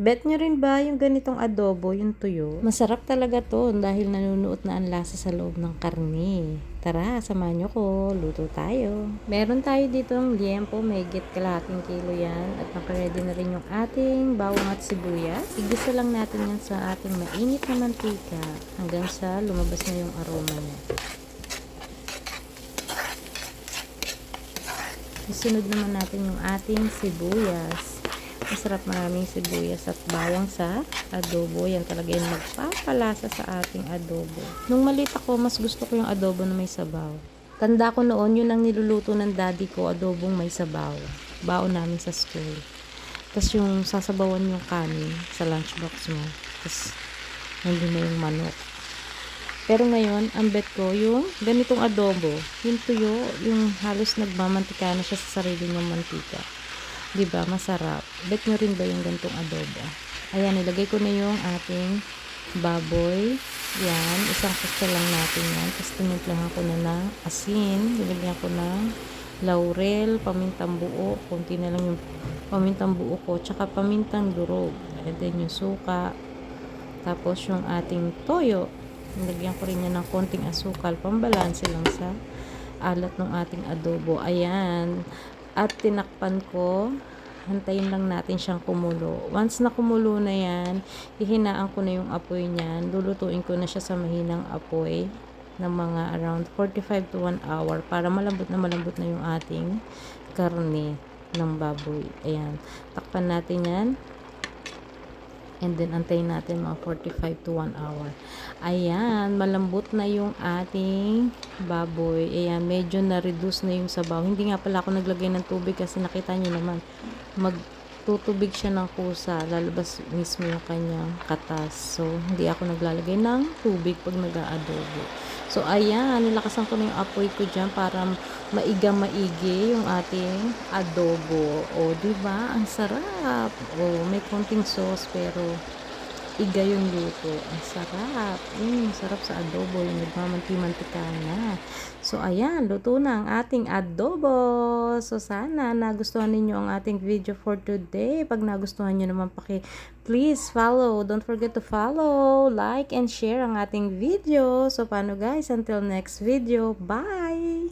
Bet nyo rin ba yung ganitong adobo, yung tuyo? Masarap talaga to dahil nanunuot na ang lasa sa loob ng karne. Tara, samahan nyo ko. Luto tayo. Meron tayo dito ng liempo, may git kalahating kilo yan. At nakaready na rin yung ating bawang at sibuyas. Igisa lang natin yan sa ating mainit na mantika hanggang sa lumabas na yung aroma niya. Isunod naman natin yung ating sibuyas. Masarap maraming sibuyas at bawang sa adobo. Yan talaga yung magpapalasa sa ating adobo. Nung maliit ako, mas gusto ko yung adobo na may sabaw. Tanda ko noon, yun ang niluluto ng daddy ko, adobong may sabaw. Baon namin sa school. Tapos yung sasabawan yung kanin sa lunchbox mo. Tapos nandun na yung manok. Pero ngayon, ang bet ko, yung ganitong adobo, yung tuyo, yung halos nagmamantika na siya sa sarili niyang mantika. Diba? Masarap. Bet nyo rin ba yung gantong adobo? Ayan, nilagay ko na yung ating baboy. Yan, isang kutsa lang natin yan. Tapos tinimplahan ko na ng asin. Nilagyan ko ng laurel, pamintang buo. Kunti na lang yung pamintang buo ko. Tsaka pamintang durog. And then yung suka. Tapos yung ating toyo. Nilagyan ko rin yan ng konting asukal. Pambalanse lang sa alat ng ating adobo. Ayan. At tinakpan ko, hantayin lang natin siyang kumulo. Once na kumulo na yan, hihinaan ko na yung apoy niyan. Lulutuin ko na siya sa mahinang apoy ng mga around 45 to 1 hour para malambot na yung ating karne ng baboy. Ayan. Takpan natin yan. And then, antayin natin mga 45 to 1 hour. Ayan, malambot na yung ating baboy. Ayan, medyo na-reduce na yung sabaw. Hindi nga pala ako naglagay ng tubig kasi nakita nyo naman, magtutubig siya ng kusa. Lalabas mismo yung kanyang katas. So, hindi ako naglalagay ng tubig pag nag-aadobo. So, ayan, nilakasan ko na yung apoy ko dyan para maigi yung ating adobo. O, diba? Ang sarap. O, may konting sauce pero iga yung luto. Ang sarap. Sarap sa adobo. Yung nagmamanti-mantika na. So, ayan. Luto na ang ating adobo. So, sana nagustuhan ninyo ang ating video for today. Pag nagustuhan nyo naman, please follow. Don't forget to follow, like, and share ang ating video. So, paano guys? Until next video. Bye!